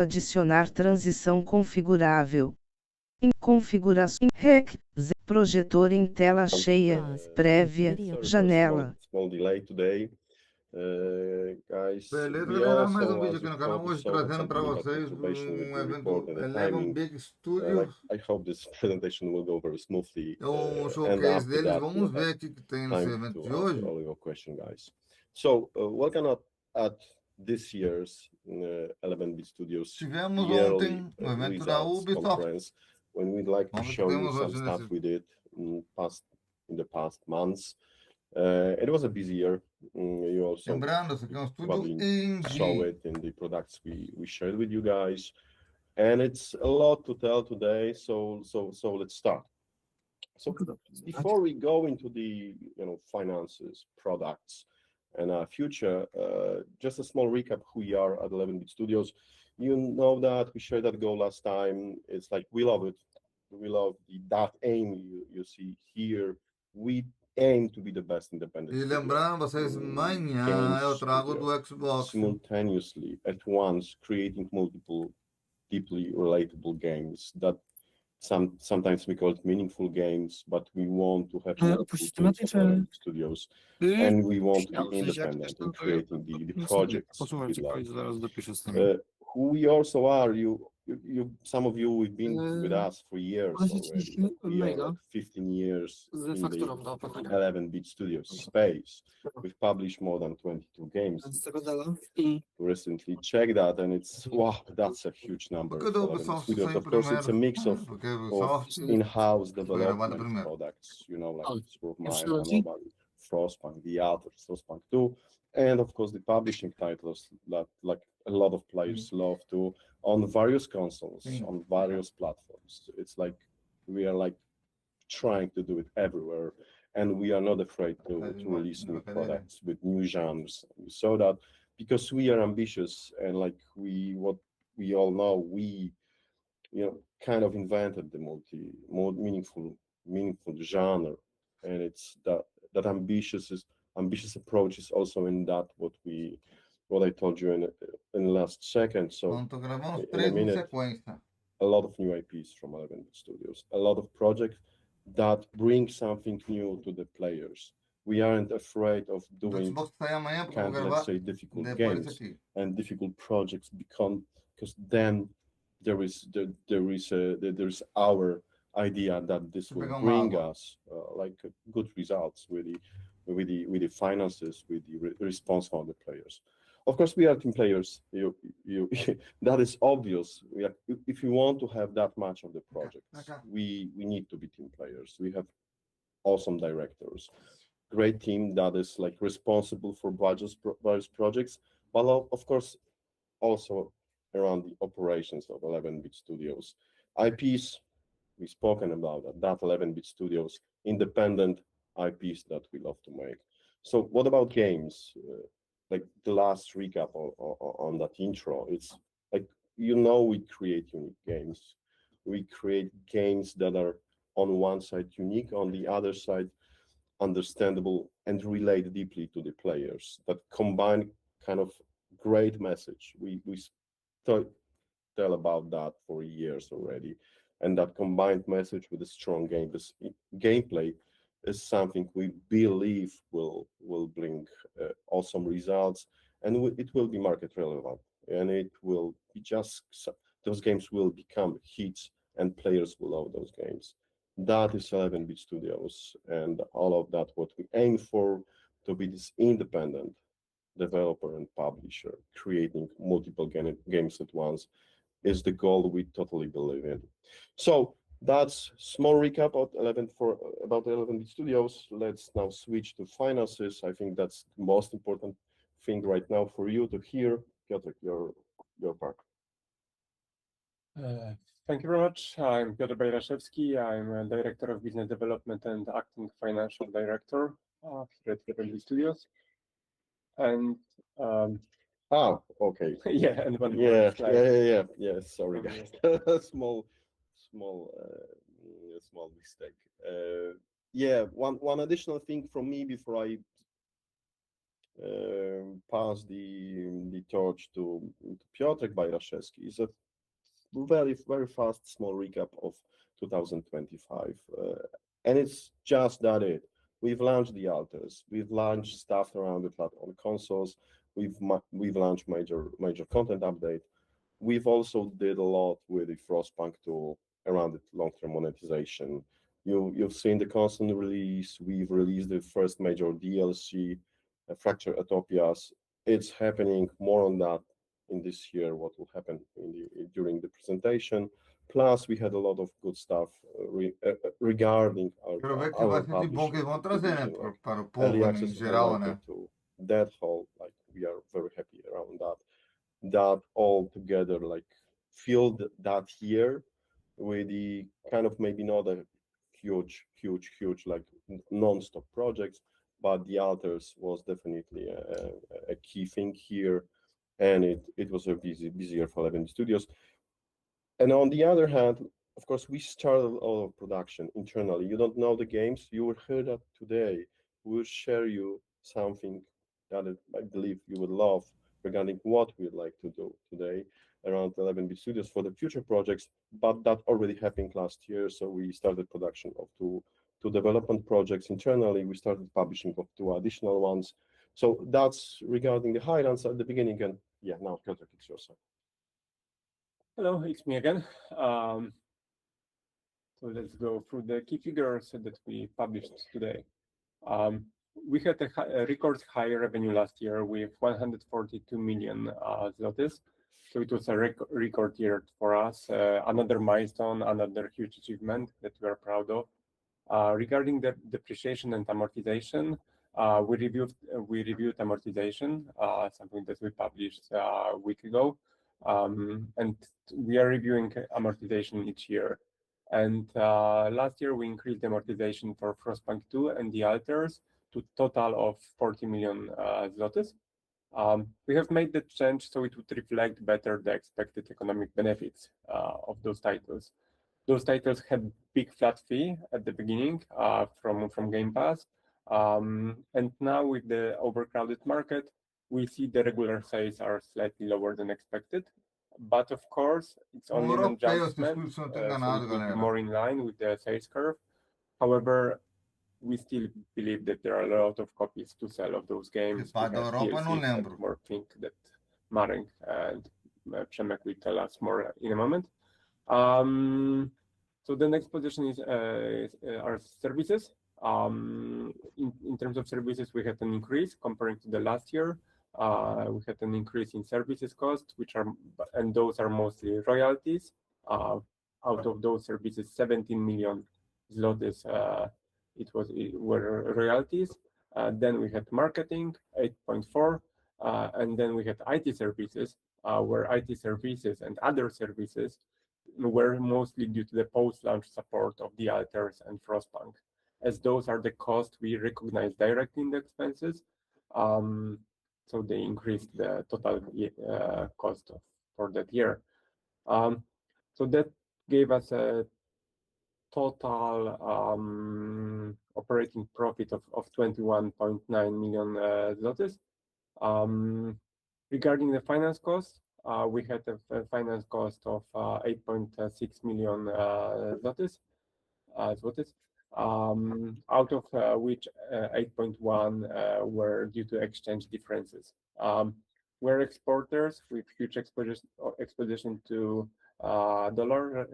Adicionar transição configurável. Em configuração REC, projetor em tela cheia, prévia, janela. Small delay today. Guys, Beleza, we galera, mais also, vídeo as aqui you no canal probably hoje saw, had trazendo some para technical vocês perturbation with the report evento and the Eleven timing. Big Studio. I hope this presentation will go very smoothly. É um And showcase after deles. that, Vamos we'll ver have aqui que tem nesse time evento de to answer hoje. all your questions, guys. So, welcome at this year's 11-bit Studios Tivemos yearly ontem o evento da results Ubisoft. conference, when we'd like to Vamos ver o que show you temos some hoje stuff nesse. we did in the past months. It was a busy year. You also Lembrando, esse aqui é um estúdio probably saw indie. it in the products we shared with you guys, and it's a lot to tell today. So let's start. So before we go into the finances, products, and our future, just a small recap who we are at 11-bit Studios. You know that we shared that goal last time. It's like we love it. We love that aim you see here. We aim to be the best independent E studio. lembrando vocês, amanhã Games eu trago studio, do Xbox. simultaneously at once creating multiple deeply relatable games that sometimes we call it meaningful games, but we want to have multiple teams of 11 studios, and we want to be independent in creating the projects we love. Who we also are, some of you have been with us for years already. We are like 15 years in the 11-bit studios space. We've published more than 22 games. Recently checked that, and it's wow, that's a huge number for 11-bit studios. Of course, it's a mix of in-house development products, like Sword Mine, Anomaly, Frostpunk, the others, Frostpunk 2, and of course the publishing titles that like a lot of players love to on various consoles, on various platforms. It's like we are like trying to do it everywhere, and we are not afraid to release new products with new genres. We saw that because we are ambitious, and like what we all know, we kind of invented the more meaningful genre, and it's that ambitious approach is also in that what I told you in the last second. So in a minute, a lot of new IPs from 11-bit Studios, a lot of projects that bring something new to the players. We aren't afraid of doing kind of, let's say, difficult games and difficult projects because then there's our idea that this will bring us like good results with the finances, with the response from the players. Of course, we are team players. That is obvious. If you want to have that much of the projects, we need to be team players. We have awesome directors, great team that is like responsible for various projects, but of course also around the operations of 11-bit Studios. IPs, we've spoken about that 11-bit Studios, independent IPs that we love to make. So what about games? Like the last recap on that intro, it's like, we create unique games. We create games that are on one side unique, on the other side understandable and relate deeply to the players, that combine kind of great message. We tell about that for years already, and that combined message with a strong gameplay is something we believe will bring awesome results, and it will be market relevant, and it will be those games will become hits, and players will love those games. That is 11-bit Studios, and all of that what we aim for, to be this independent developer and publisher creating multiple games at once, is the goal we totally believe in. So that's small recap about 11-bit Studios. Let's now switch to finances. I think that's the most important thing right now for you to hear. Piotr, your part. Thank you very much. I'm Piotr Bajraszewski. I'm a Director of Business Development and Acting Financial Director here at 11-bit Studios. And okay. Yeah, and one yeah. Sorry, guys. small mistake. One additional thing from me before I pass the torch to Piotrek Bajraszewski. Is a very fast small recap of 2025, and it's just that it. We've launched the alters. We've launched stuff around the platform consoles. We've launched major content update. We've also did a lot with the Frostpunk tool around the long-term monetization. You've seen the constant release. We've released the first major DLC, Fracture Utopias. It's happening more on that in this year. What will happen during the presentation? Plus, we had a lot of good stuff regarding Quero ver que our vai ser de bom que publishing eles vão trazer, né? division, like Para o early povo em access to geral, Highlighter né? to that whole, like we are very happy around that all together like filled that year with the kind of maybe not a huge like non-stop projects, but the alters was definitely a key thing here, and it was a busy year for 11 Studios. And on the other hand, of course, we started all of production internally. You don't know the games. You will hear that today. We'll share you something that I believe you would love regarding what we'd like to do today around 11-bit studios for the future projects. But that already happened last year. So we started production of two development projects internally. We started publishing of two additional ones. So that's regarding the highlights at the beginning. And yeah, now Piotr, it's your side. Hello, it's me again. So let's go through the key figures that we published today. We had a record high revenue last year with 142 million zlotys. So it was a record year for us, another milestone, another huge achievement that we are proud of. Regarding the depreciation and amortization, we reviewed amortization, something that we published a week ago, and we are reviewing amortization each year. And last year we increased amortization for Frostpunk 2 and the alters to total of 40 million zlotys. We have made the change so it would reflect better the expected economic benefits of those titles. Those titles had big flat fee at the beginning from Game Pass, and now with the overcrowded market, we see the regular sales are slightly lower than expected. But of course, it's only an adjustment, so it will be more in line with the sales curve. However, we still believe that there are a lot of copies to sell of those games. Da Europa não lembro. More thing that Marek and Przemek will tell us more in a moment. So the next position is our services. In terms of services, we had an increase comparing to the last year. We had an increase in services cost, and those are mostly royalties. Out of those services, 17 million zlotys were royalties. Then we had marketing, 8.4, and then we had IT services, where IT services and other services were mostly due to the post-launch support of the alters and Frostpunk, as those are the costs we recognize directly in the expenses. So they increased the total cost for that year. So that gave us a total operating profit of 21.9 million zlotys. Regarding the finance cost, we had a finance cost of 8.6 million zlotys, out of which 8.1 were due to exchange differences. We're exporters with huge exposition to dollar.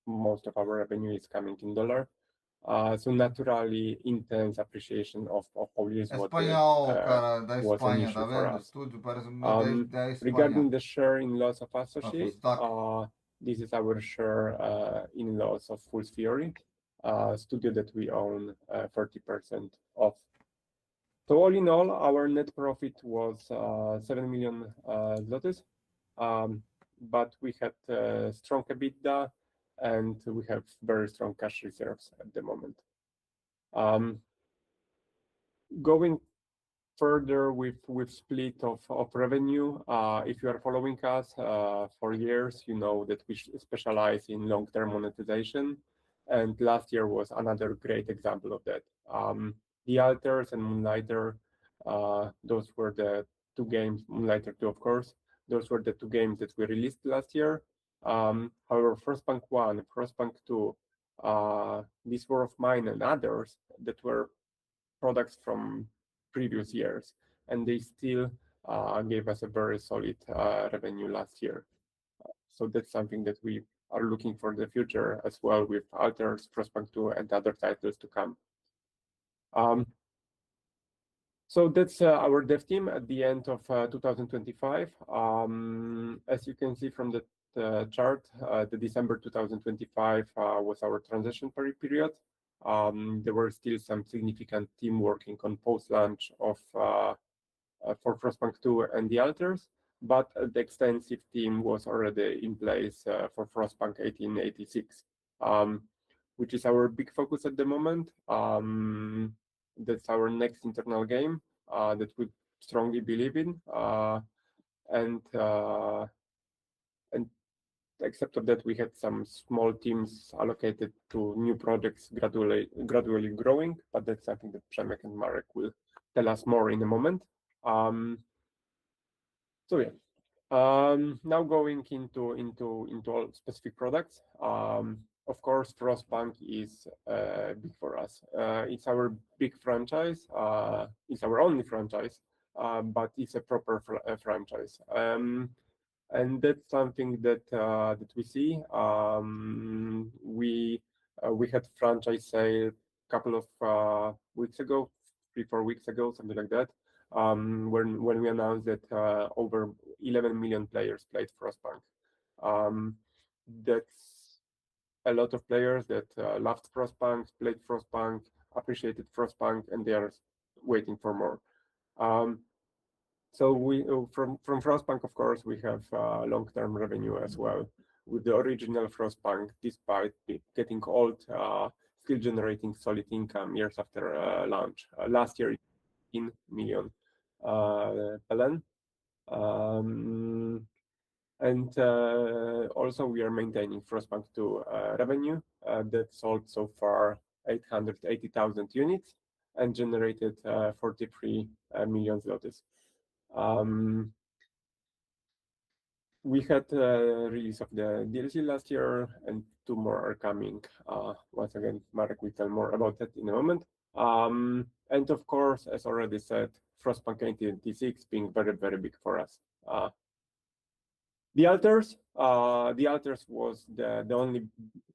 Most of our revenue is coming in dollar. So naturally, intense appreciation of Polish Espanhol, cara, da was an Espanha, issue tá for vendo? us. Estúdio parece da Espanha. Regarding the share in loss of associate, stock. this is our share in loss of Fool's Theory, studio that we own 30% of. So all in all, our net profit was 7 million zlotys, but we had strong EBITDA and we have very strong cash reserves at the moment. Going further with split of revenue, if you are following us for years, you know that we specialize in long-term monetization, and last year was another great example of that. The alters and Moonlighter Those were the two games, Moonlighter 2, of course. Those were the two games that we released last year. However, Frostpunk 1, Frostpunk 2, This War of Mine, and others that were products from previous years, and they still gave us a very solid revenue last year. So that's something that we are looking for the future as well with Alters, Frostpunk 2, and other titles to come. So that's our dev team at the end of 2025. As you can see from the chart, the December 2025 was our transition period. There were still some significant team working on post-launch of for Frostpunk 2 and the Alters, but the extensive team was already in place for Frostpunk 1886, which is our big focus at the moment. That's our next internal game that we strongly believe in, and except of that, we had some small teams allocated to new projects gradually growing, but that's something that Przemek and Marek will tell us more in a moment. So yeah, now going into all specific products. Of course, Frostpunk is big for us. It's our big franchise. It's our only franchise, but it's a proper franchise. And that's something that that we see. We had franchise sale a couple of weeks ago, 3-4 weeks ago, something like that. When we announced that over 11 million players played Frostpunk. That's a lot of players that loved Frostpunk, played Frostpunk, appreciated Frostpunk, and they are waiting for more. So we from Frostpunk, of course, we have long-term revenue as well. With the original Frostpunk, despite getting old, still generating solid income years after launch. Last year, 18 million PLN. And also we are maintaining Frostpunk 2 revenue that sold so far 880,000 units and generated 43 million zlotys. We had release of the DLC last year, and 2 more are coming. Once again, Marek will tell more about that in a moment. And of course, as already said, Frostpunk 1886 being very, very big for us. The Alters was the only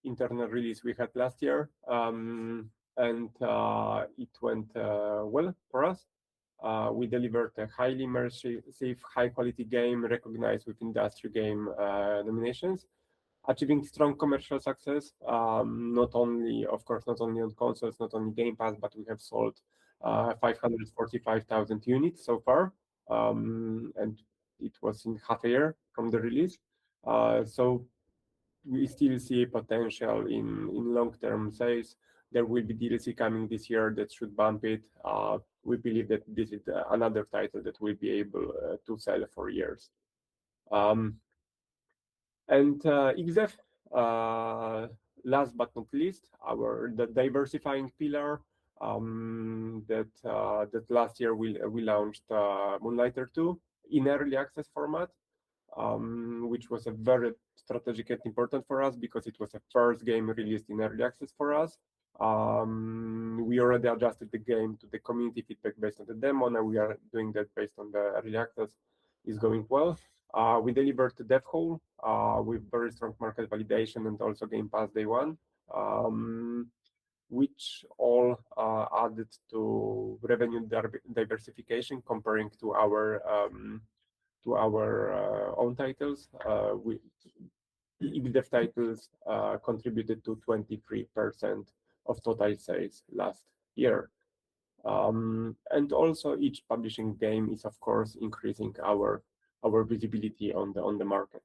internal release we had last year, and it went well for us. We delivered a highly immersive, high-quality game recognized with industry game nominations, achieving strong commercial success. Not only on consoles, not only Game Pass, but we have sold 545,000 units so far, and it was in half a year from the release. So we still see potential in long-term sales. There will be DLC coming this year that should bump it. We believe that this is another title that will be able to sell for years. And XDev, last but not least, the diversifying pillar that last year we launched Moonlighter 2 in early access format, which was a very strategic and important for us because it was the first game released in early access for us. We already adjusted the game to the community feedback based on the demo. Now we are doing that based on the early access. Is going well. We delivered the dev hole with very strong market validation and also Game Pass day one, which all added to revenue diversification comparing to our own titles. XDev titles contributed to 23% of total sales last year. And also each publishing game is of course increasing our visibility on the market.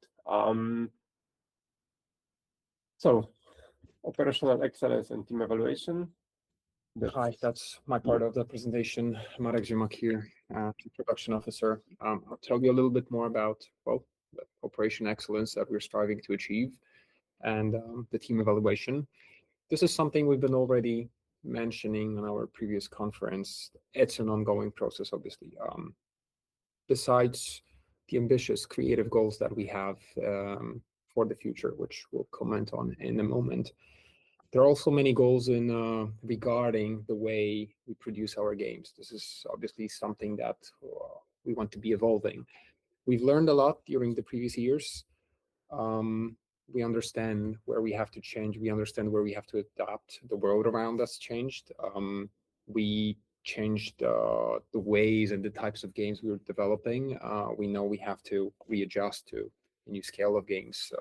So operational excellence and team evaluation. Hi, that's my part of the presentation. Marek Ziemak here, Chief Production Officer. I'll tell you a little bit more about, well, the operation excellence that we're striving to achieve and the team evaluation. This is something we've been already mentioning on our previous conference, it's an ongoing process, obviously. Besides the ambitious creative goals that we have for the future, which we'll comment on in a moment, there are also many goals in regarding the way we produce our games. This is obviously something that we want to be evolving. We've learned a lot during the previous years. We understand where we have to change. We understand where we have to adapt. The world around us changed. We changed the ways and the types of games we were developing. We know we have to readjust to a new scale of games,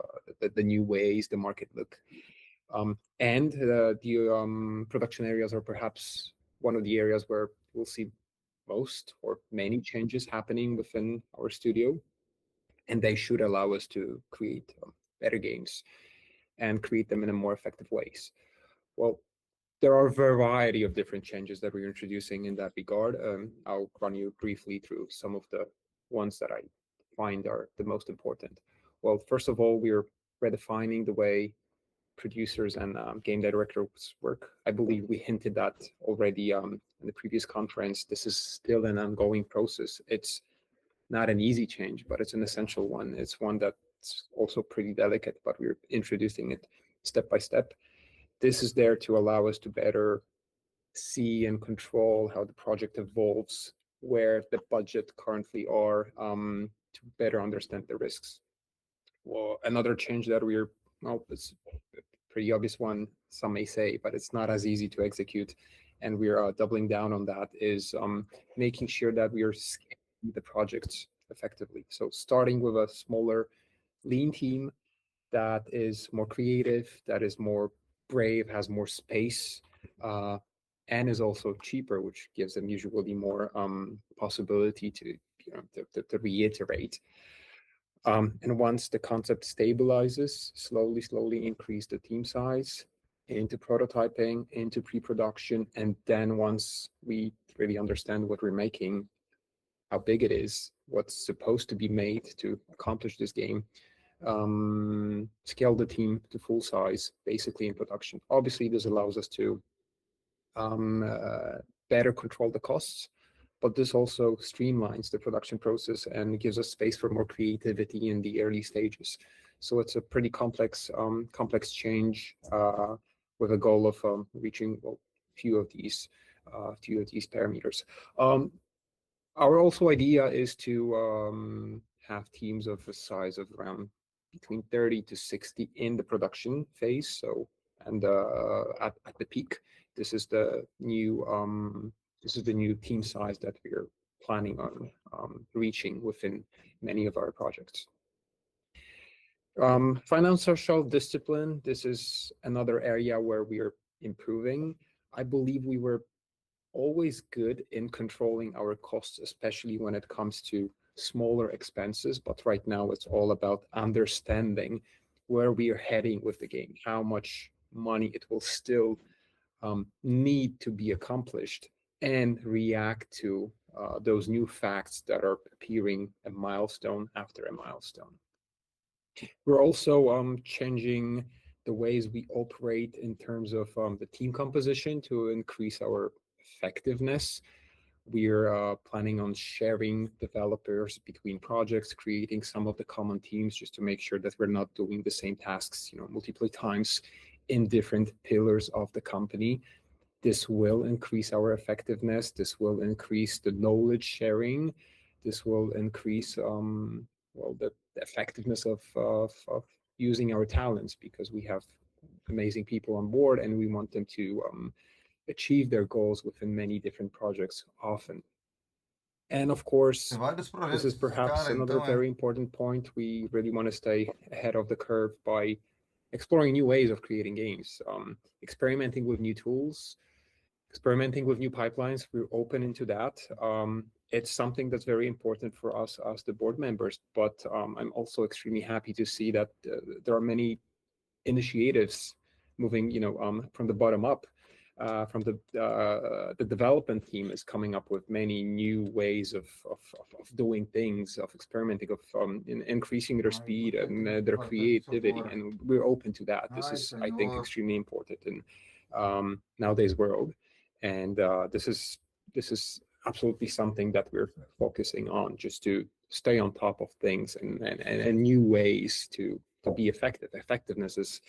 the new ways the market look. And the production areas are perhaps one of the areas where we'll see most or many changes happening within our studio. And they should allow us to create better games and create them in a more effective ways. Well, there are a variety of different changes that we're introducing in that regard. I'll run you briefly through some of the ones that I find are the most important. Well, first of all, we're redefining the way producers and game directors work. I believe we hinted that already in the previous conference. This is still an ongoing process. It's not an easy change, but it's an essential one. It's one that's also pretty delicate, but we're introducing it step by step. This is there to allow us to better see and control how the project evolves, where the budget currently are, to better understand the risks. Well, another change that it's a pretty obvious one, some may say, but it's not as easy to execute. And we're doubling down on that is making sure that we are scaling the projects effectively. So starting with a smaller, lean team that is more creative, that is more brave, has more space, and is also cheaper, which gives them usually more possibility to reiterate. And once the concept stabilizes, slowly increase the team size into prototyping, into pre-production, and then once we really understand what we're making, how big it is, what's supposed to be made to accomplish this game, scale the team to full size, basically in production. Obviously, this allows us to better control the costs, but this also streamlines the production process and gives us space for more creativity in the early stages. So it's a pretty complex change with a goal of reaching a few of these parameters. Our also idea is to have teams of a size of around between 30 to 60 in the production phase. So, and at the peak, this is the new team size that we're planning on reaching within many of our projects. Financial discipline. This is another area where we are improving. I believe we were always good in controlling our costs, especially when it comes to smaller expenses. But right now it's all about understanding where we are heading with the game, how much money it will still need to be accomplished, and react to those new facts that are appearing a milestone after a milestone. We're also changing the ways we operate in terms of the team composition to increase our effectiveness. We're planning on sharing developers between projects, creating some of the common teams just to make sure that we're not doing the same tasks, multiple times in different pillars of the company. This will increase our effectiveness. This will increase the knowledge sharing. This will increase the effectiveness of using our talents, because we have amazing people on board and we want them to achieve their goals within many different projects often. And of course, this is perhaps another very important point. We really want to stay ahead of the curve by exploring new ways of creating games, experimenting with new tools, experimenting with new pipelines. We're open into that. It's something that's very important for us as the board members, but I'm also extremely happy to see that there are many initiatives moving, from the bottom up. From the development team is coming up with many new ways of doing things, of experimenting, of increasing their speed and their creativity, and we're open to that. This is, I think, extremely important in nowadays world. And this is absolutely something that we're focusing on, just to stay on top of things and new ways to be effective. Effectiveness is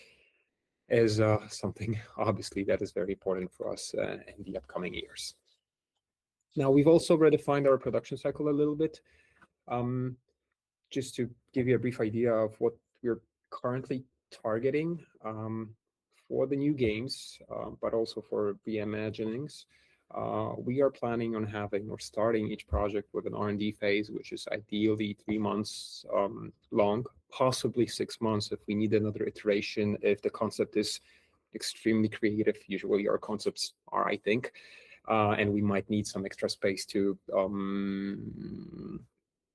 something obviously that is very important for us in the upcoming years. Now, we've also redefined our production cycle a little bit. Just to give you a brief idea of what we're currently targeting for the new games, but also for reimaginings. We are planning on having or starting each project with an R&D phase, which is ideally 3 months long, possibly 6 months if we need another iteration, if the concept is extremely creative. Usually our concepts are, I think, and we might need some extra space to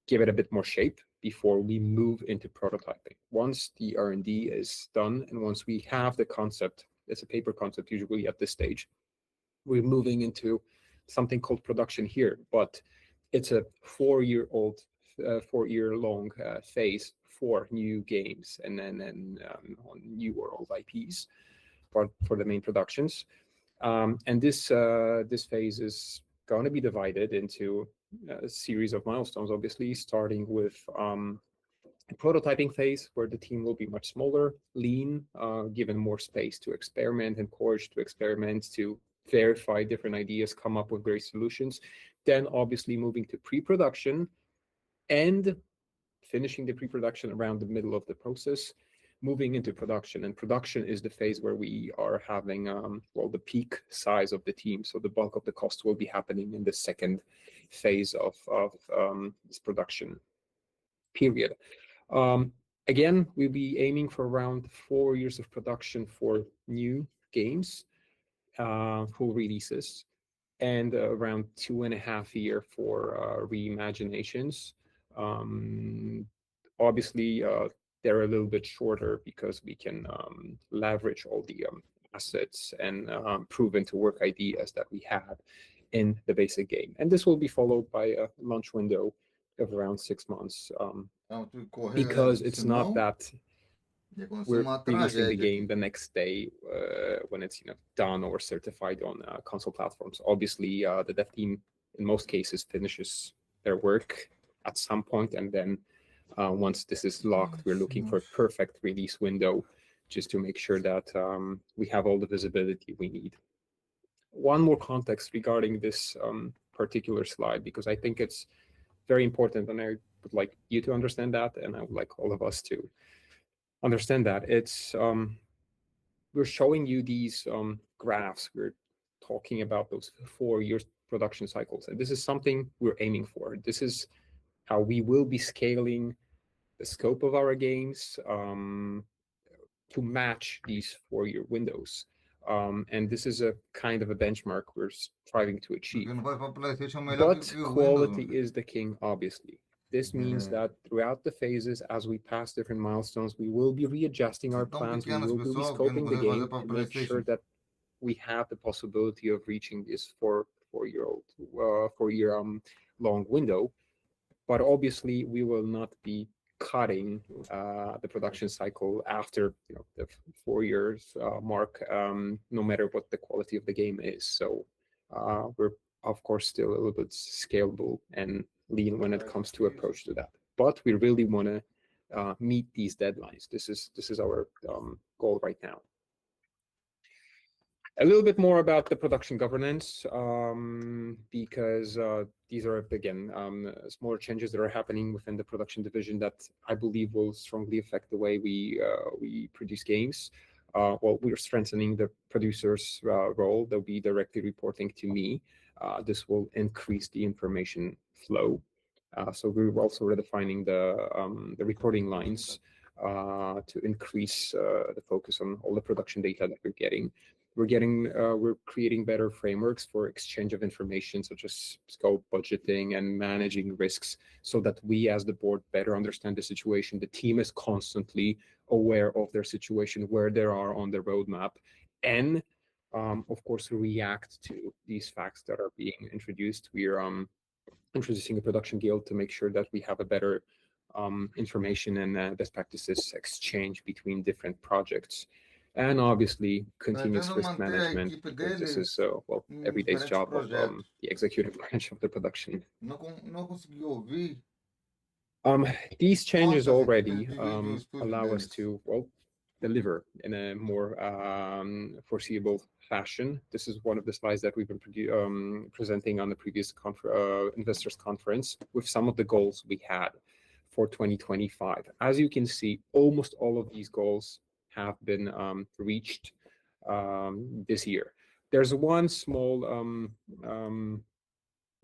give it a bit more shape before we move into prototyping. Once the R&D is done and once we have the concept, it's a paper concept usually at this stage, we're moving into something called production here, but it's a 4-year-long phase for new games and then on new or old IPs for the main productions. And this phase is going to be divided into a series of milestones, obviously, starting with a prototyping phase where the team will be much smaller, lean, given more space to experiment, encouraged to experiment, to verify different ideas, come up with great solutions. Then obviously moving to pre-production and finishing the pre-production around the middle of the process, moving into production. And production is the phase where we are having, the peak size of the team. So the bulk of the cost will be happening in the second phase of this production period. Again, we'll be aiming for around 4 years of production for new games, full releases, and around 2.5 years for reimaginations. Obviously, they're a little bit shorter because we can leverage all the assets and proven to work ideas that we have in the basic game. And this will be followed by a launch window of around 6 months, because it's not that we're releasing the game the next day when it's done or certified on console platforms. Obviously, the dev team in most cases finishes their work at some point, and then once this is locked, we're looking for a perfect release window just to make sure that we have all the visibility we need. One more context regarding this particular slide, because I think it's very important, and I would like you to understand that, and I would like all of us to understand that. It's we're showing you these graphs. We're talking about those 4 years production cycles, and this is something we're aiming for. This is how we will be scaling the scope of our games to match these 4-year windows. And this is a kind of a benchmark we're striving to achieve. But quality is the king, obviously. This means that throughout the phases, as we pass different milestones, we will be readjusting our plans, we will be rescoping the game to make sure that we have the possibility of reaching this 4-year long window. But obviously, we will not be cutting the production cycle after the 4 years mark, no matter what the quality of the game is. So we're of course still a little bit scalable and lean when it comes to approach to that. But we really want to meet these deadlines. This is our goal right now. A little bit more about the production governance, because these are, again, smaller changes that are happening within the production division that I believe will strongly affect the way we produce games. Well, we're strengthening the producer's role. They'll be directly reporting to me. This will increase the information flow. So we're also redefining the reporting lines to increase the focus on all the production data that we're getting. We're creating better frameworks for exchange of information, such as scope, budgeting, and managing risks, so that we as the board better understand the situation. The team is constantly aware of their situation, where they are on the roadmap, and of course, react to these facts that are being introduced. We're introducing a production guild to make sure that we have a better information and best practices exchange between different projects. and obviously continuous Pretendo risk manter a management, equipe because this dele is well em every day's diferentes job of projetos. the executive branch of the production. Não consegui ouvir. These changes Conta-se, already eles dividem o estúdio allow us deles. to, well, deliver in a more foreseeable fashion. This is one of the slides that we've been presenting on the previous investors conference with some of the goals we had for 2025. As you can see, almost all of these goals have been reached this year. There's one small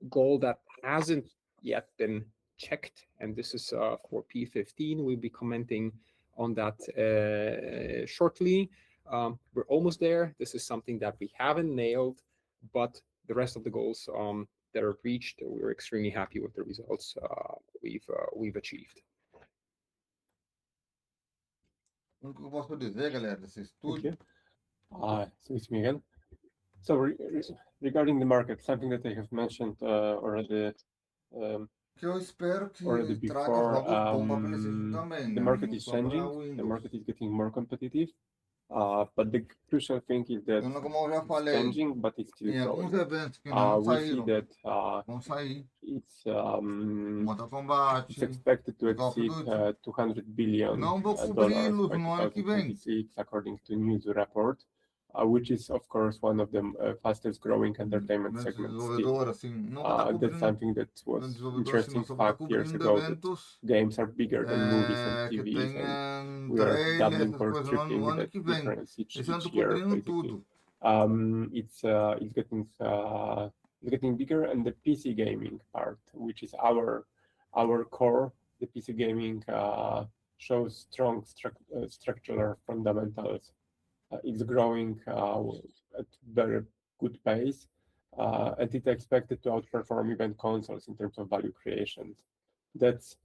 goal that hasn't yet been checked, and this is for P15. We'll be commenting on that shortly. We're almost there. This is something that we haven't nailed, but the rest of the goals that are reached, we're extremely happy with the results we've achieved. O que eu posso dizer, galera, desse estúdio? So it's me again. So regarding the market, something that I have mentioned already. Que eu espero que Already traga before, jogos bons para PlayStation também, the né? market Não is só para changing, the Windows. market is getting more competitive, but the crucial thing is that Como eu já it's falei, changing, but it's still em alguns growing. eventos que ainda não We see saíram, that vão sair. it's Mortal Kombat, expected to Call of exceed Duty. $200 billion Não vou dollars cobri-los by no ano que vem. 2026, according to news report, which is of course one of the fastest growing entertainment Meu segments still. desenvolvedor, assim, não vou estar That's cobrindo. something that Meu was desenvolvedor, assim, interesting não só vou estar 5 years cobrindo ago, that eventos games are bigger than movies and que TVs, and tenham we are trailer, doubling essas or coisas no tripling ano that que vem. difference each Esse ano eu tô year, cobrindo basically. tudo. It's getting bigger, and the PC gaming part, which is our core, the PC gaming shows strong structural fundamentals. It's growing at very good pace, and it's expected to outperform even consoles in terms of value creation. That's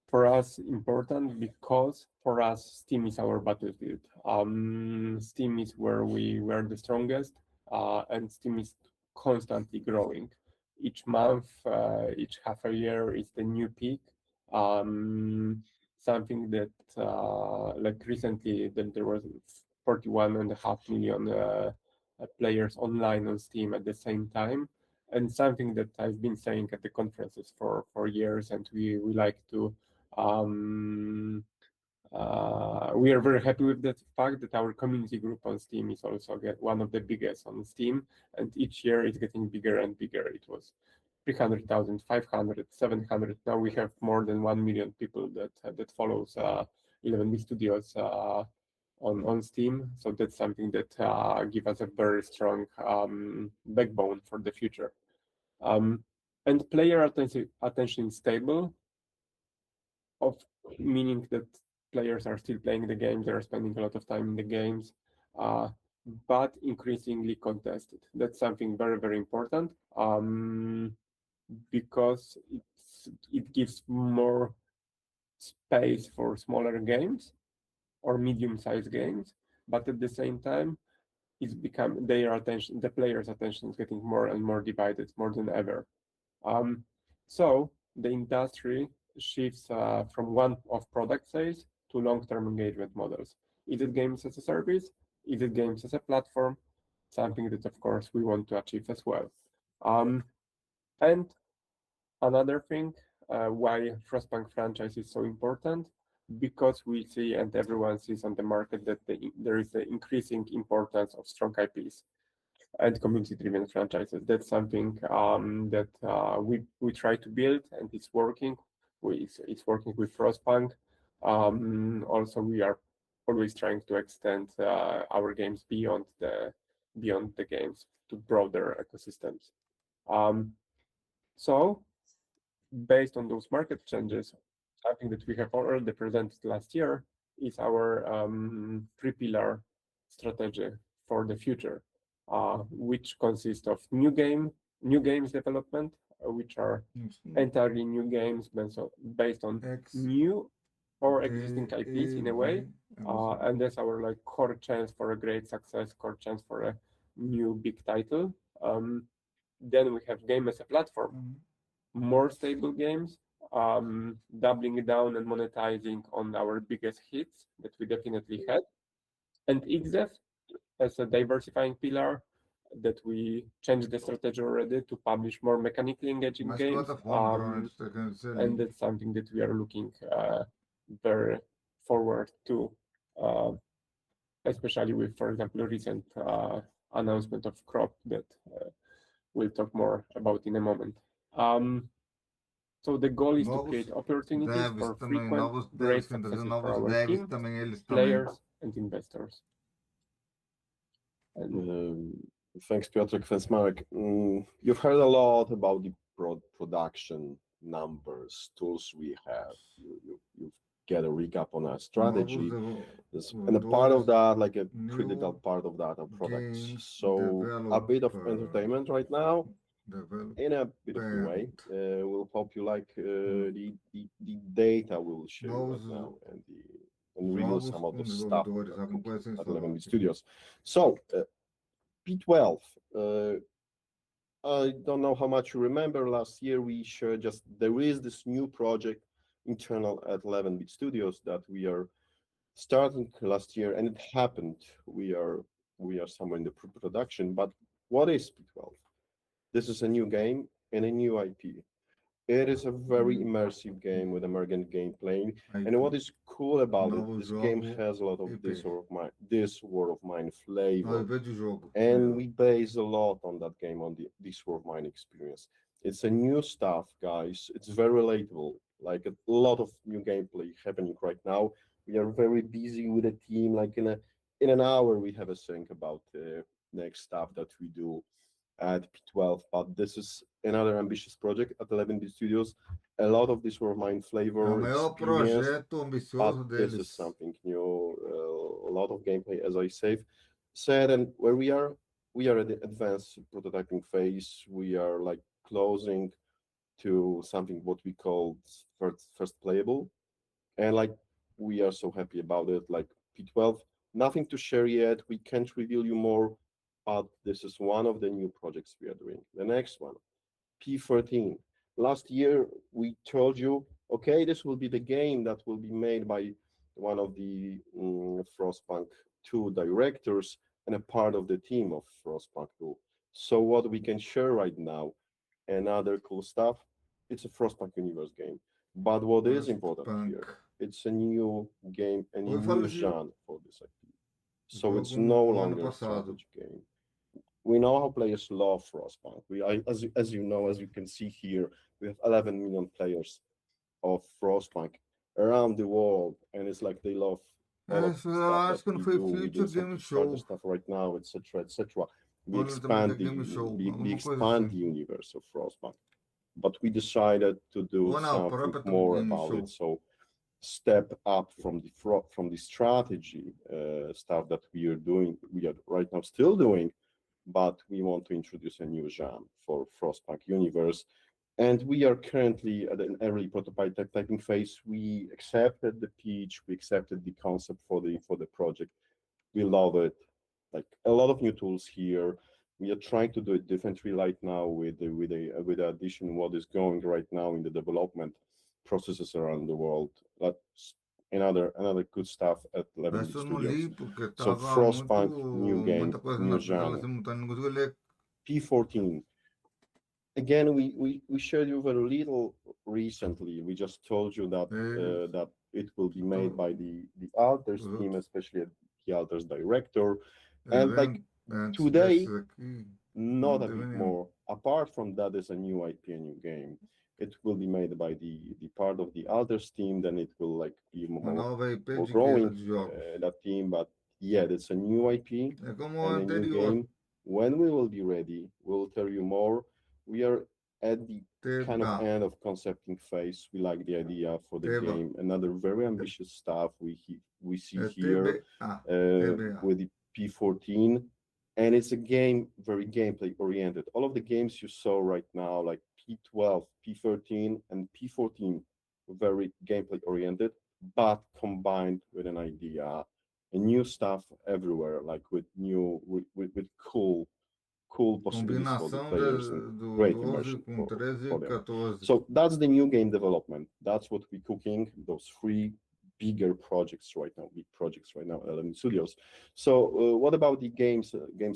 for us important, because for us Steam is our battlefield. Steam is where we were the strongest, and Steam is constantly growing. Each month, each half a year is the new peak. Something that like recently that there was 41.5 million players online on Steam at the same time, and something that I've been saying at the conferences for years, and we like to we are very happy with the fact that our community group on Steam is also one of the biggest on Steam, and each year it's getting bigger and bigger. It was 300,000, 500, 700. Now we have more than 1 million people that follows 11 big studios on Steam. So that's something that gives us a very strong backbone for the future. And player attention is stable, meaning that players are still playing the games, they are spending a lot of time in the games, but increasingly contested. That's something very, very important, because it gives more space for smaller games or medium-sized games, but at the same time, the players' attention is getting more and more divided, more than ever. So the industry shifts from one-off product sales to long-term engagement models. Is it games as a service? Is it games as a platform? Something that, of course, we want to achieve as well. And another thing, why Frostpunk franchise is so important, because we see and everyone sees on the market that there is an increasing importance of strong IPs and community-driven franchises. That's something that we try to build, and it's working. It's working with Frostpunk. Also, we are always trying to extend our games beyond the games to broader ecosystems. So, based on those market changes, something that we have already presented last year is our three-pillar strategy for the future, which consists of new games development, which are entirely new games based on new or existing IPs in a way, and that's our core chance for a great success, core chance for a new big title. Then we have game as a platform, more stable games, doubling down and monetizing on our biggest hits that we definitely had, And XDev as a diversifying pillar that we changed the strategy already to publish more mechanically engaging Mas games. plataforma, provavelmente está querendo dizer And ali. that's something that we are looking very forward to, especially with, for example, recent announcement of crop that we'll talk more about in a moment. So the goal is to Novos create opportunities devs for também, frequent, novos great devs, quem tá successes dizendo for novos our devs team, também, eles também. players, and investors. Thanks, Piotr. Thanks, Marek. You've heard a lot about the production numbers, tools we have. You've get a recap on our strategy. And a part of that, like a critical part of that, are products. So a bit of entertainment right now, in a bit of a way, will help you like the data we'll show you right now and reveal some of the stuff at 11 Studios. So P12, I don't know how much you remember. Last year we shared just there is this new project internal at 11-bit Studios that we are starting last year, and it happened. We are somewhere in the production. But what is P12? This is a new game and a new IP. It is a very immersive game with American gameplay. And what is cool about it, this game has a lot of this War of Mine flavor. And we base a lot on that game, on this War of Mine experience. It's a new stuff, guys. It's very relatable. Like a lot of new gameplay happening right now. We are very busy with a team. Like in an hour, we have a think about the next stuff that we do at P12, but this is another ambitious project at 11-bit Studios. A lot of this War of Mine flavor experience, but this is something new. A lot of gameplay, as I said, and where we are at the advanced prototyping phase. We are like closing to something what we call first playable, and like we are so happy about it. Like P12, nothing to share yet. We can't reveal you more. But this is one of the new projects we are doing. The next one, P13. Last year, we told you, okay, this will be the game that will be made by one of the Frostpunk 2 directors and a part of the team of Frostpunk 2. So what we can share right now, and other cool stuff, it's a Frostpunk universe game. But what is important here, it's a new game and a new genre for this IP. So it's no longer a strategy game. We know how players love Frostpunk. As you know, as you can see here, we have 11 million players of Frostpunk around the world, and it's like they love all of the stuff that we do. We do some Kickstarter stuff right now, etc., etc. We expand the universe of Frostpunk, but we decided to do something more about it. So step up from the strategy stuff that we are doing. We are right now still doing. But we want to introduce a new genre for Frostpunk universe. And we are currently at an early prototyping phase. We accepted the pitch, we accepted the concept for the project. We love it. Like a lot of new tools here. We are trying to do it differently right now with the addition what is going right now in the development processes around the world. That's another good stuff at 11 Studios. So Frostpunk, new game, new genre. P14. Again, we shared you very little recently. We just told you that that it will be made by the Alters team, especially the Alters director. And like today, not a bit more. Apart from that, there's a new IP, a new game. It will be made by the part of the Alters team, then it will like be more growing that team. But yeah, it's a new IP and a new game. When we will be ready, we'll tell you more. We are at the kind of end of concepting phase. We like the idea for the game. Another very ambitious stuff we see here with the P14. And it's a game very gameplay oriented. All of the games you saw right now, like P12, P13, and P14, very gameplay oriented, but combined with an idea, and new stuff everywhere, like with cool possibilities for the players and great immersion for them. So that's the new game development. That's what we're cooking. Those three bigger projects right now, big projects right now, 11 studios. So what about the games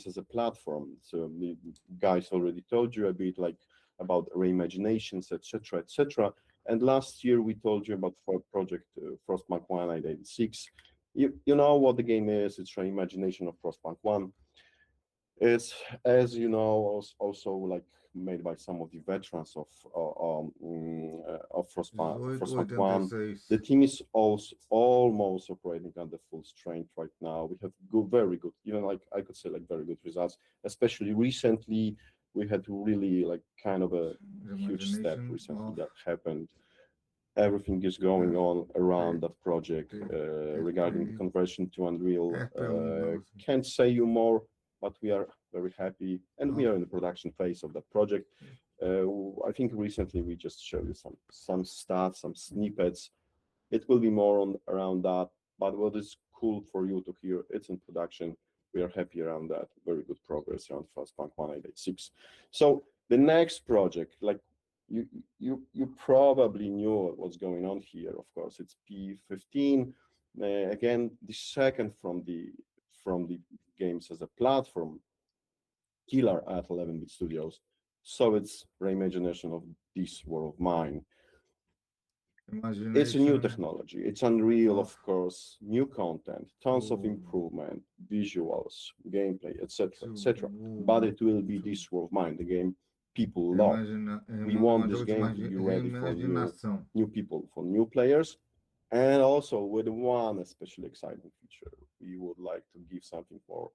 as a platform? So the guys already told you a bit like about reimaginations, etc., etc. And last year we told you about project Frostpunk 1986. You know what the game is? It's reimagination of Frostpunk 1. It's, as you know, also like made by some of the veterans of Frostpunk 1. The 1886. team is also almost operating under full strength right now. We have very good, like I could say, like very good results. Especially recently, we had really like kind of a huge step Imagination recently of that happened. Everything is going on around that project regarding the conversion to Unreal. Can't say you more, but we are very happy, and we are in the production phase of that project. I think recently we just showed you some stuff, some snippets. It will be more on around that, but what is cool for you to hear, it's in production. We are happy around that. Very good progress around Frostpunk 1886. So the next project, like you probably knew what's going on here. Of course, it's P15. Again, the second from the games as a platform killer at 11-bit studios. So it's reimagination of This War of Mine. It's a new Imagination technology. It's Unreal, of of course, new content, tons of improvement, visuals, gameplay, etc., etc. But it will be This War of Mine, the game people love. We want this game to be ready for reimaginação. new people, for new players, and also with one especially exciting feature. We would like to give something more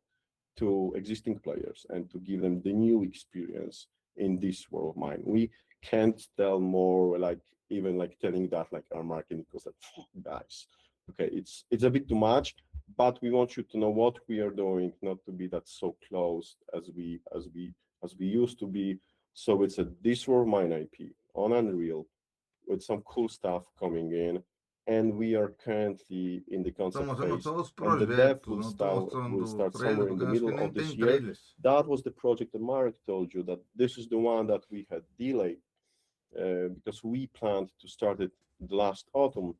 to existing players and to give them the new experience in This War of Mine. We can't tell more, like even like telling that like our marketing, because like guys, okay, it's a bit too much, but we want you to know what we are doing, not to be that so closed as we used to be. So it's a This War of Mine IP on Unreal with some cool stuff coming in, and we are currently in the Estou concept mostrando phase, só os and the dev projetos, will não estou start mostrando will o start trailer, somewhere in porque the acho que middle nem of this tem year. trailers. That was the project that Marek told you, that this is the one that we had delayed because we planned to start it last autumn,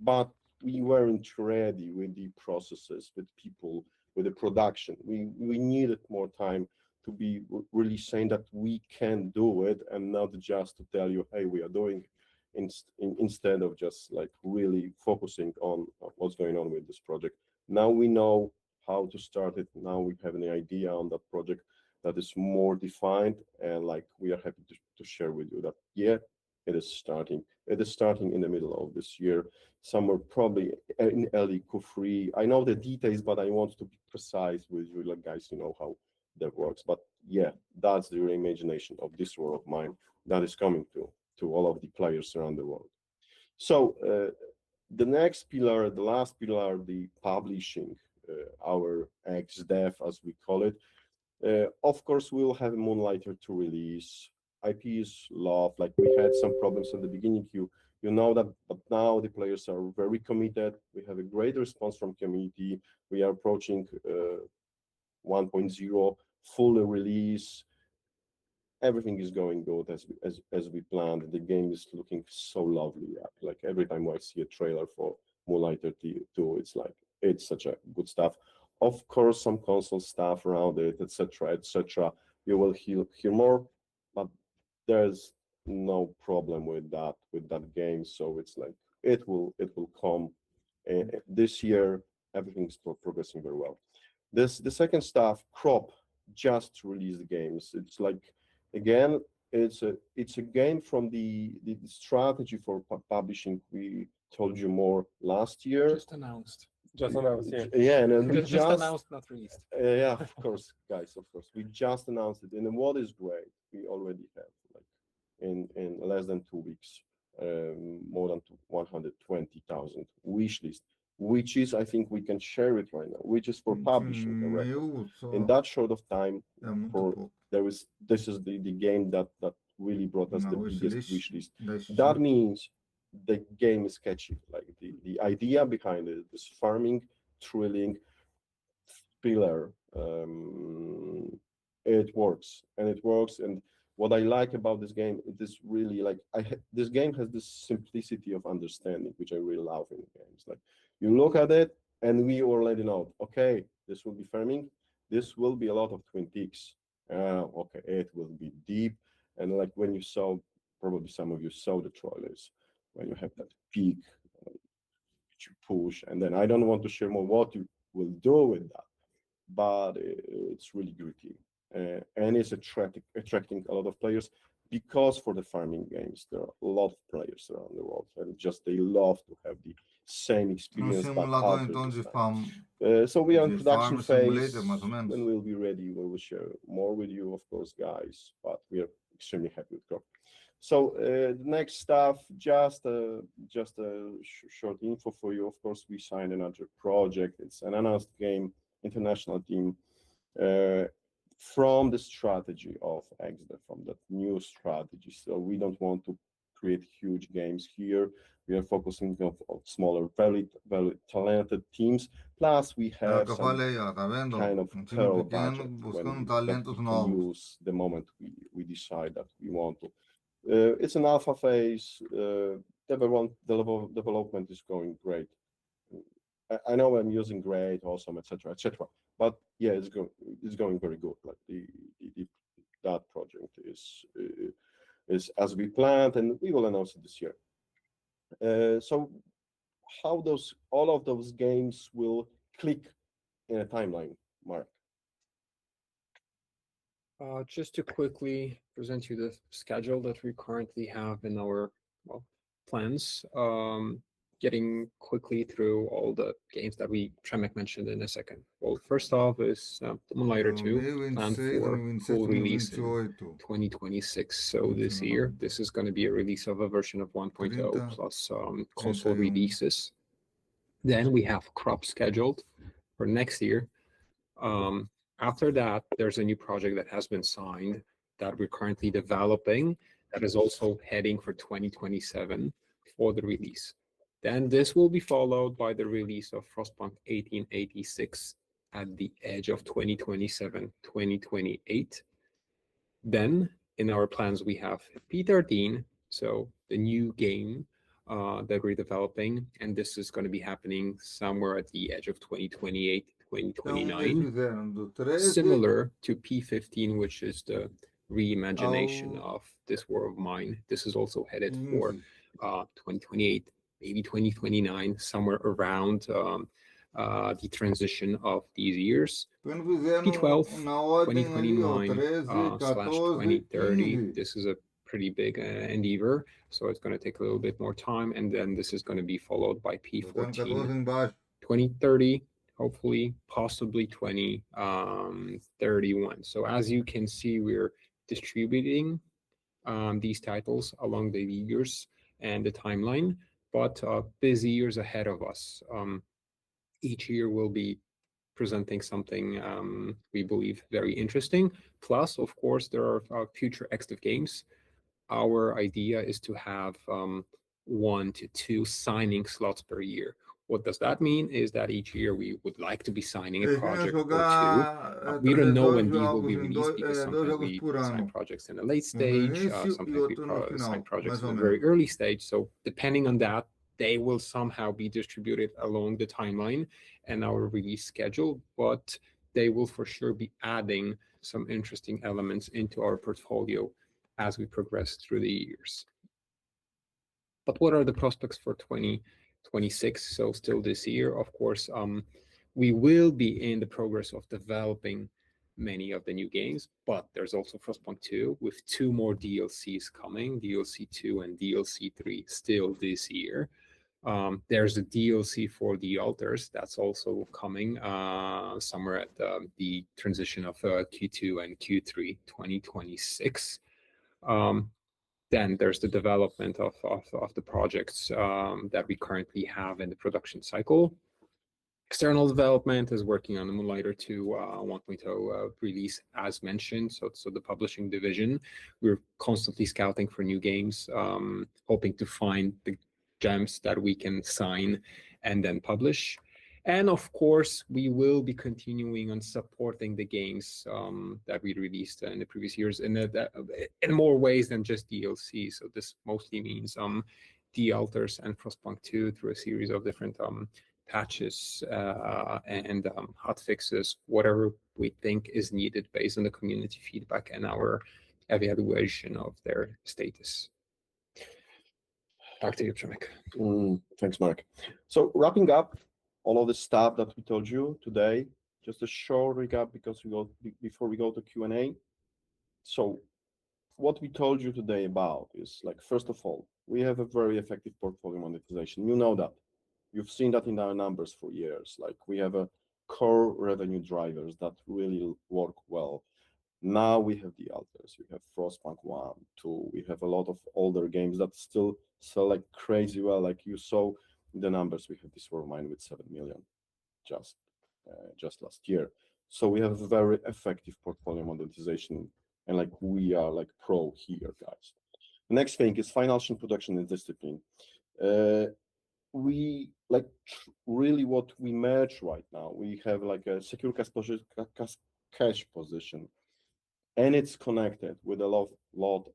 but we weren't ready with the processes, with people, with the production. We needed more time to be really saying that we can do it, and not just to tell you, hey, we are doing instead of just like really focusing on what's going on with this project. Now we know how to start it. Now we have an idea on that project that is more defined, and like we are happy to share with you that yeah, it is starting. It is starting in the middle of this year, somewhere probably in early Q3. I know the details, but I want to be precise with you, like guys, you know how that works. But yeah, that's the reimagination of This War of Mine that is coming to all of the players around the world. So the next pillar, the last pillar, the publishing, our ex-dev as we call it. Of course, we'll have Moonlighter to release. IP is loved. Like we had some problems at the beginning. You know that, but now the players are very committed. We have a great response from community. We are approaching 1.0 full release. Everything is going good as we planned. The game is looking so lovely. Like every time I see a trailer for Moonlighter 2, it's like it's such a good stuff. Of course, some console stuff around it, etc., etc. You will hear more, but there's no problem with that game. So it's like it will come this year. Everything's progressing very well. The second stuff, Crop, just released games. It's like again, it's a game from the strategy for publishing. We told you more last year. Just announced. Just announced, yeah. Yeah, and then we Just announced, not released. yeah, of course, guys, of course. We just announced it. And then what is great, we already have like in less than 2 weeks, more than 120,000 wish list, which is, I think we can share it right now, which is for publishing the record. In that short of time, this is the game that really brought us the biggest wish list. That means the game is catchy. Like the idea behind it, this farming, thrilling thriller, it works, and what I like about this game, it is really like this game has this simplicity of understanding, which I really love in games. Like you look at it, and we already know, okay, this will be farming, this will be a lot of Twin Peaks. Okay, it will be deep, and like when you saw, probably some of you saw the trailers, when you have that peak, which you push, and then I don't want to share more what you will do with that, but it's really gritty, and it's attracting a lot of players, because for the farming games there are a lot of players around the world, and just they love to have the same Um experience but simulador altered então this de time. farm, So we are in de production farm phase. simulator, mais ou menos. When we'll be ready, we will share more with you, of course, guys. But we are extremely happy with Crop. So the next stuff, just a short info for you. Of course, we signed another project. It's an announced game, international team, from the strategy of XDev, from that new strategy. So we don't want to create huge games here. We are focusing on smaller, very talented teams. Plus, we É o have que eu some falei, ó, tá vendo? kind of Um time pearl pequeno budget buscando that talentos we can novos. use the moment we decide that we want to. It's an alpha phase. Development is going great. I know I'm using great, awesome, etc., etc. But yeah, it's going very good. Like that project is as we planned, and we will announce it this year. So how all of those games will click in a timeline, Mark? Just to quickly present you the schedule that we currently have in our plans. Getting quickly through all the games that Przemek mentioned in a second. Well, first off is Moonlighter 2, planned 2026, for 2027, full release in 2028. 2026. So this year, this is going to be a release of a version of 1.0 plus console 31. releases. Then we have Crop scheduled for next year. After that, there's a new project that has been signed that we're currently developing that is also heading for 2027 for the release. Then this will be followed by the release of Frostpunk 1886 at the edge of 2027, 2028. Then in our plans, we have P13, so the new game that we're developing, and this is going to be happening somewhere at the edge of 2028, 2029, similar to P15, which is the reimagination of This War of Mine. This is also headed for 2028, maybe 2029, somewhere around the transition of these years. P12, 2029 slash 2030. This is a pretty big endeavor, so it's going to take a little bit more time, and then this is going to be followed by P14, 2030, hopefully, possibly 2031. So as you can see, we're distributing these titles along the years and the timeline, but busy years ahead of us. Each year will be presenting something we believe very interesting. Plus, of course, there are future XDev games. Our idea is to have 1 to 2 signing slots per year. What does that mean? Is that each year we would like to be signing a project or two. We don't know when these will be released because sometimes we sign projects in a late stage, sometimes we sign projects in a very early stage. So depending on that, they will somehow be distributed along the timeline and our release schedule, but they will for sure be adding some interesting elements into our portfolio as we progress through the years. But what are the prospects for 2026? So still this year, of course, we will be in the progress of developing many of the new games, but there's also Frostpunk 2 with 2 more DLCs coming, DLC 2 and DLC 3 still this year. There's a DLC for the Altars that's also coming somewhere at the transition of Q2 and Q3 2026. Then there's the development of the projects that we currently have in the production cycle. External development is working on the Moonlighter 2 1.0 release, as mentioned. So the publishing division, we're constantly scouting for new games, hoping to find the gems that we can sign and then publish. And of course, we will be continuing on supporting the games that we released in the previous years in more ways than just DLC. So this mostly means The Alters and Frostpunk 2 through a series of different patches and hot fixes, whatever we think is needed based on the community feedback and our evaluation of their status. Back to you, Przemek. Thanks, Mark. So wrapping up all of the stuff that we told you today, just a short recap before we go to Q&A. So what we told you today about is, like, first of all, we have a very effective portfolio monetization. You know that. You've seen that in our numbers for years. Like, we have a core revenue drivers that really work well. Now we have The Alters, we have Frostpunk 1, 2, we have a lot of older games that still sell like crazy well. Like you saw in the numbers, we have This War of Mine with 7 million just last year. So we have a very effective portfolio monetization, and like we are like pro here, guys. The next thing is financial production and discipline. We like really what we merge right now. We have like a secure cash position, and it's connected with a lot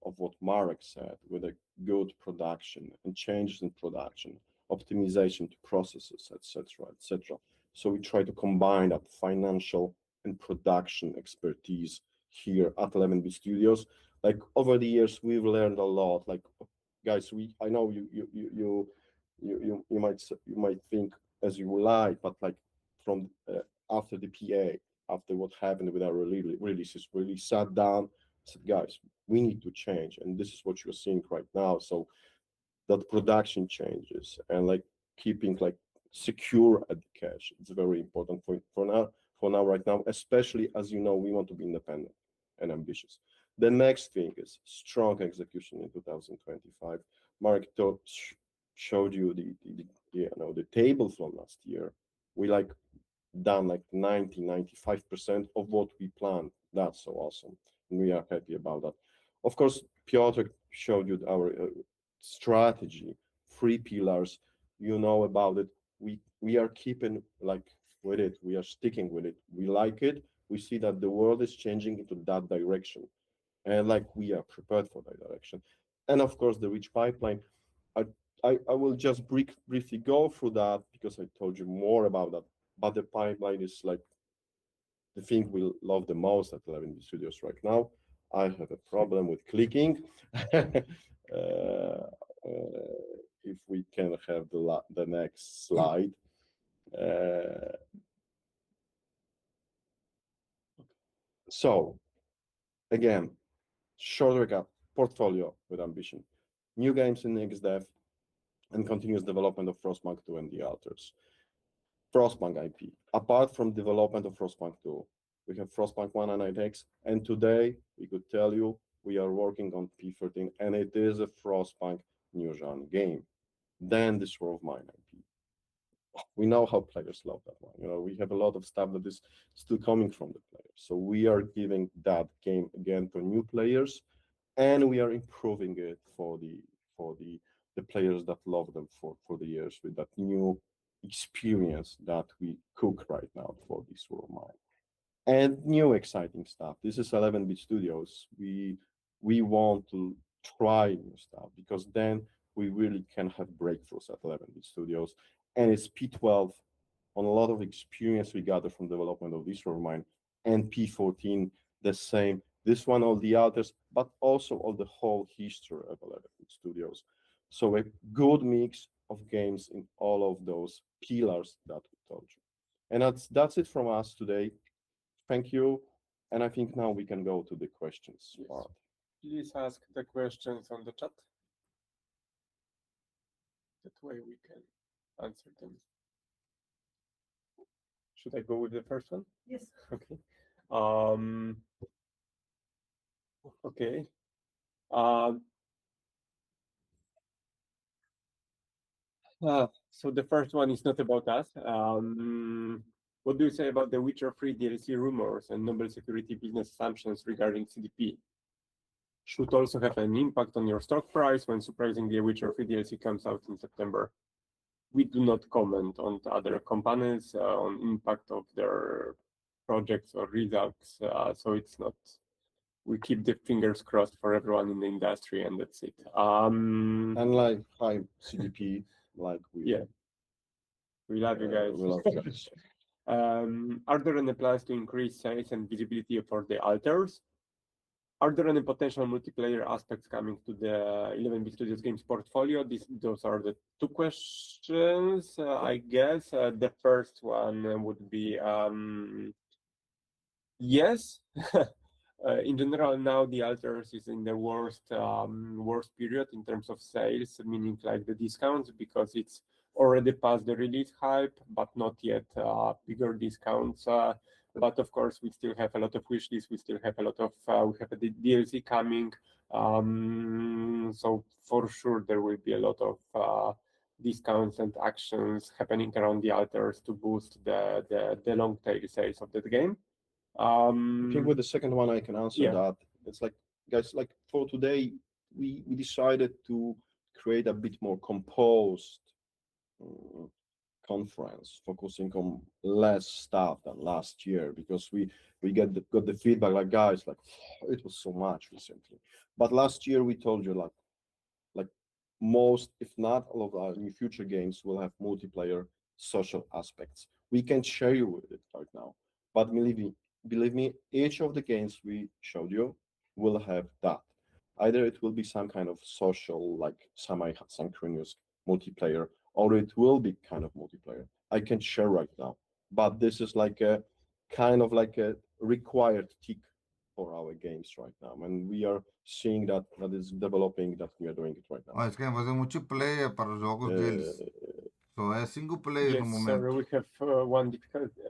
of what Marek said, with a good production and changes in production, optimization to processes, etc., etc. So we try to combine that financial and production expertise here at 11-bit Studios. Like over the years, we've learned a lot. Like, guys, I know you might think as you like, but like from after the PA, after what happened with our releases, really sat down, said, guys, we need to change, and this is what you're seeing right now. So that production changes and like keeping like secure at the cache, it's very important for now right now, especially as you know, we want to be independent and ambitious. The next thing is strong execution in 2025. Mark showed you the table from last year. We like done like 95% of what we planned. That's so awesome, and we are happy about that. Of course, Piotr showed you our strategy, 3 pillars. You know about it. We are keeping like with it. We are sticking with it. We like it. We see that the world is changing into that direction, and like we are prepared for that direction. And of course, the rich pipeline. I will just briefly go through that because I told you more about that. But the pipeline is like the thing we love the most at 11-bit Studios right now. I have a problem with clicking. If we can have the next slide. So again, short recap: portfolio with ambition, new games in XDev, and continuous development of Frostpunk 2 and The Alters. Frostpunk IP. Apart from development of Frostpunk 2, we have Frostpunk 1 and 8X, and today we could tell you we are working on P13, and it is a Frostpunk new genre game. Then This War of Mine IP. We know how players love that one. You know, we have a lot of stuff that is still coming from the players. So we are giving that game again to new players, and we are improving it for the players that love them for the years with that new experience that we cook right now for This War of Mine. And new exciting stuff. This is 11-bit Studios. We want to try new stuff because then we really can have breakthroughs at 11-bit Studios. And it's P12 on a lot of experience we gather from development of This War of Mine, and P14 the same. This one, all the others, but also all the whole history of 11-bit Studios. So a good mix of games in all of those pillars that we told you. And that's it from us today. Thank you. And I think now we can go to the questions part. Please ask the questions on the chat. That way we can answer them. Should I go with the first one? Yes. Okay. Okay. So the first one is not about us. What do you say about the Witcher 3 DLC rumors and Nobel Security business assumptions regarding CDP? Should also have an impact on your stock price when surprisingly Witcher 3 DLC comes out in September. we do not comment on the other companies on impact of their projects or results. So it's not. We keep the fingers crossed for everyone in the industry, and that's it. And like high CDP, like yeah, we love you guys. we love you guys. Are there any plans to increase sales and visibility for the alters? Are there any potential multiplayer aspects coming to the 11-bit Studios games portfolio? Those are the two questions, I guess. The first one would be yes. In general, now the alters is in the worst period in terms of sales, meaning like the discounts, because it's already past the release hype, but not yet bigger discounts. But of course, we still have a lot of wish lists. We still have a lot of we have a DLC coming. So for sure, there will be a lot of discounts and actions happening around the alters to boost the long tail sales of that game. I think with the second one, I can answer Yeah. that. It's like, guys, like for today, we decided to create a bit more composed conference, focusing on less stuff than last year, because we got the feedback like, guys, like it was so much recently. But last year we told you like most, if not all of our new future games will have multiplayer social aspects. We can share you with it right now, but believe me, each of the games we showed you will have that. Either it will be some kind of social, like semi-synchronous multiplayer, or it will be kind of multiplayer. I can share right now, but this is like a kind of like a required tick for our games right now, and we are seeing that is developing, that we are doing it right now. Mas querem fazer multiplayer para os jogos deles. Só é single player no Yes, momento. sir. We have one difficulty.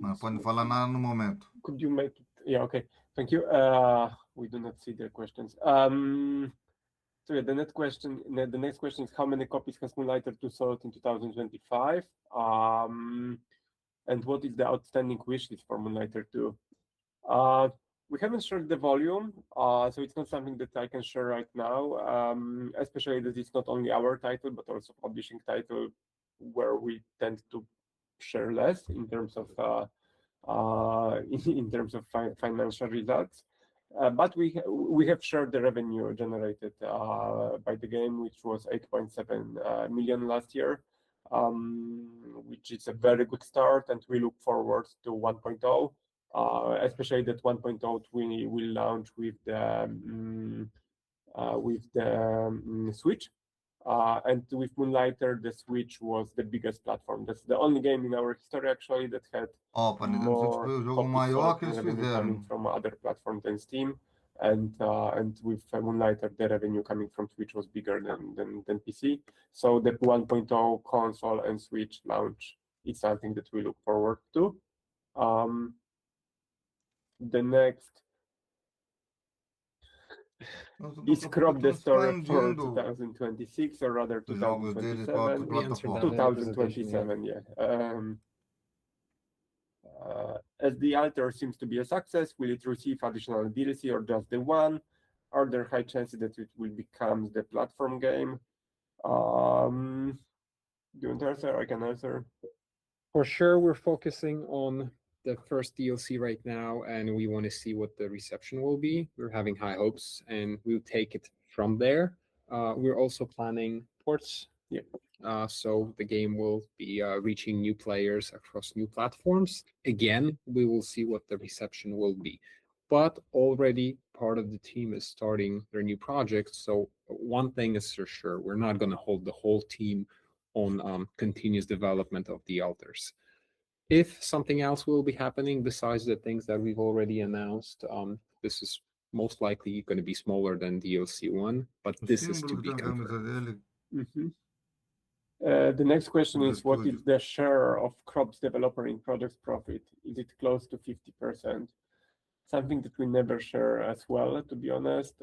Não pode falar nada no momento. Could you make it? Yeah, okay. Thank you. We do not see the questions. So yeah, the next question is how many copies has Moonlighter 2 sold in 2025? And what is the outstanding wish list for Moonlighter 2? We haven't shared the volume, so it's not something that I can share right now, especially that it's not only our title, but also publishing title, where we tend to share less in terms of financial results. But we have shared the revenue generated by the game, which was 8.7 million last year, which is a very good start, and we look forward to 1.0. Especially that 1.0 we will launch with the Switch, and with Moonlighter, the Switch was the biggest platform. That's the only game in our history actually that had more copies sold and revenue coming from other platforms than Steam, and with Moonlighter, the revenue coming from Switch was bigger than PC. So the 1.0 console and Switch launch is something that we look forward to. The next is Crop the story for 2026 or rather 2027? We answered that 2027, yeah. As the alter seems to be a success, will it receive additional DLC or just the one? Are there high chances that it will become the platform game? Do you want to answer? I can answer. For sure, we're focusing on the first DLC right now, and we want to see what the reception will be. We're having high hopes, and we'll take it from there. We're also planning ports. Yeah. So the game will be reaching new players across new platforms. Again, we will see what the reception will be. But already part of the team is starting their new project. So one thing is for sure, we're not going to hold the whole team on continuous development of the alters. If something else will be happening besides the things that we've already announced, this is most likely going to be smaller than DLC 1, but this is to be confirmed. The next question is, what is the share of Crop's developer in project's profit? Is it close to 50%? Something that we never share as well, to be honest.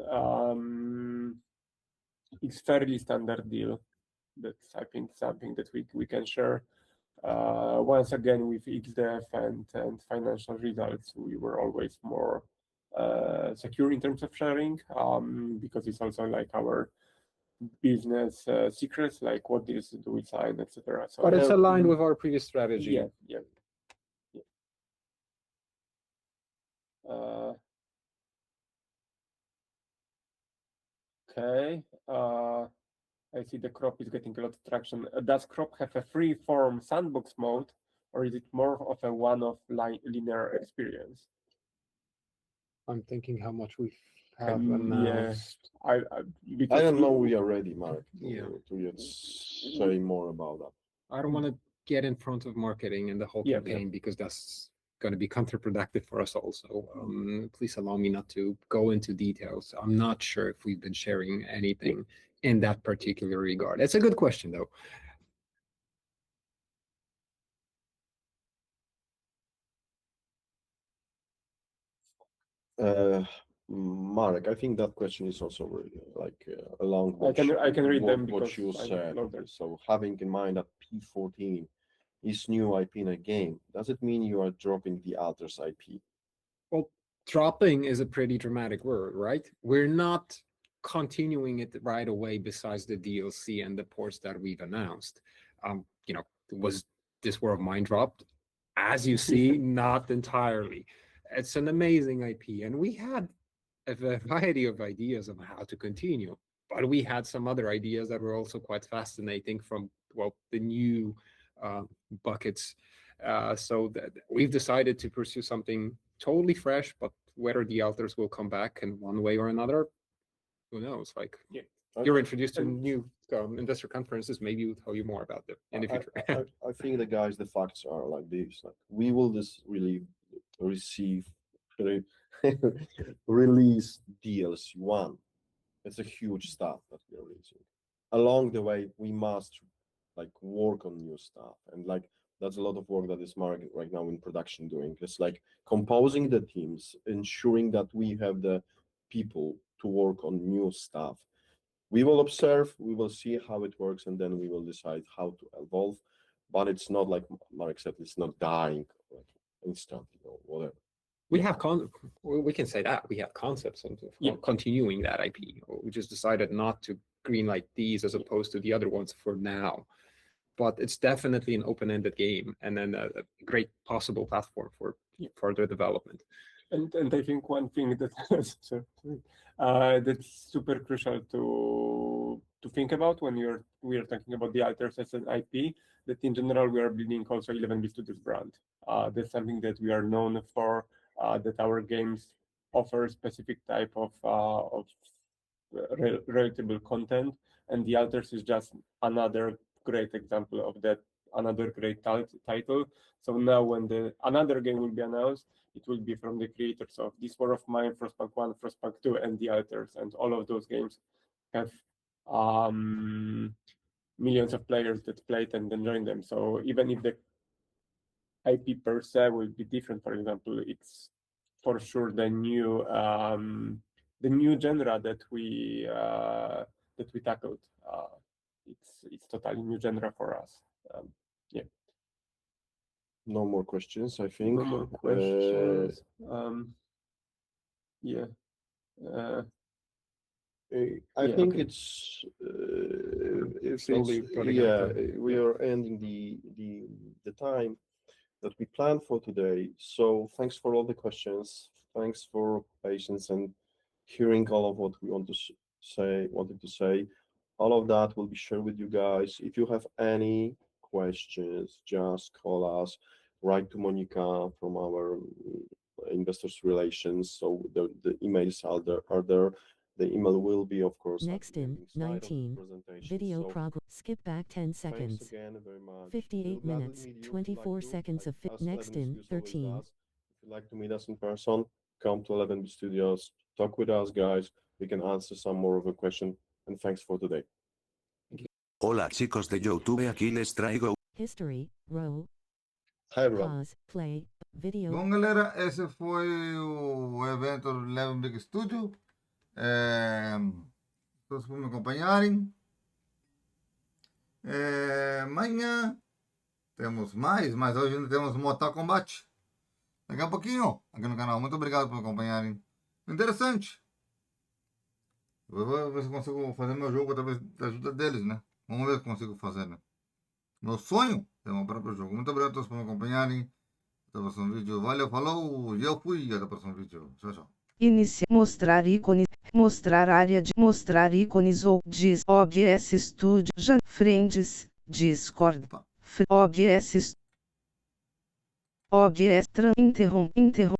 It's fairly standard deal. That's, I think, something that we can share. Once again, with XDev and financial results, we were always more secure in terms of sharing, because it's also like our business secrets, like what deals do we sign, etc. So But it's aligned with our previous strategy. yeah. Okay. I see the crop is getting a lot of traction. Does crop have a free-form sandbox mode, or is it more of a one-off linear experience? I'm thinking how much we have Yeah, announced. I don't know. We are ready, Mark, Yeah. to yet say more about that. I don't want to get in front of marketing and the whole campaign because that's going to be counterproductive for us also. Please allow me not to go into details. I'm not sure if we've been sharing anything in that particular regard. It's a good question, though. Marek, I think that question is also really along I can read them what because you I said. logged in. So having in mind that P14 is new IP in a game, does it mean you are dropping the Alters IP? Well, dropping is a pretty dramatic word, right? We're not continuing it right away besides the DLC and the ports that we've announced. Was this War of Mine dropped? As you see, not entirely. It's an amazing IP, and we had a variety of ideas on how to continue, but we had some other ideas that were also quite fascinating from, the new buckets. So that we've decided to pursue something totally fresh, but whether the Alters will come back in one way or another, who knows? You're introduced to new investor conferences, maybe we'll tell you more about them in the future. I think the facts are like this. We will just really release DLC 1. It's a huge stuff that we are releasing. Along the way, we must work on new stuff, and that's a lot of work that is Mark right now in production doing. It's composing the teams, ensuring that we have the people to work on new stuff. We will observe, we will see how it works, and then we will decide how to evolve. But it's not like Mark said, it's not dying instantly or whatever. We have we can say that we have concepts of continuing that IP. We just decided not to greenlight these as opposed to the other ones for now. But it's definitely an open-ended game, and then a great possible platform for further development. And I think one thing that that's super crucial to think about when we are talking about the Alters as an IP, that in general we are building also 11 Studios brand. That's something that we are known for. That our games offer specific type of relatable content, and the Alters is just another great example of that, another great title. So now when another game will be announced, it will be from the creators of this War of Mine, Frostpunk 1, Frostpunk 2, and the Alters, and all of those games have millions of players that played and enjoyed them. So even if the IP per se will be different, for example, it's for sure the new genre that we tackled. It's totally new genre for us. No more questions, I think. No more questions. I think it's we are ending the time that we planned for today. So thanks for all the questions. Thanks for patience and hearing all of what we wanted to say. All of that will be shared with you guys. If you have any questions, just call us, write to Monica from our investors relations. So the emails are there. The email will be, of course, next in 19 video progress. Skip back 10 seconds. Thanks again very much. 58 minutes, 24 seconds of next in 13. If you'd like to meet us in person, come to 11 Studios, talk with us, guys. We can answer some more of a question. And thanks for today. Hola chicos de YouTube, aquí les traigo History, roll, Hi everyone. pause, play, video. Bom, galera, esse foi o evento do Eleven Big Studio. Todos por me acompanharem. Amanhã temos mais, mas hoje ainda temos Mortal Kombat. Daqui a pouquinho, aqui no canal. Muito obrigado por me acompanharem. Interessante. Eu vou ver se eu consigo fazer meu jogo através da ajuda deles, né? Vamos ver se consigo fazer, né? Meu sonho é meu próprio jogo. Muito obrigado a todos por me acompanharem. Até o próximo vídeo. Valeu, falou. E eu fui. Até o próximo vídeo. Tchau, tchau. Iniciar. Mostrar ícones. Mostrar área de. Mostrar ícones ou diz. OBS Studio. Friends. Discord. Opa. OBS. OBS. Interrom.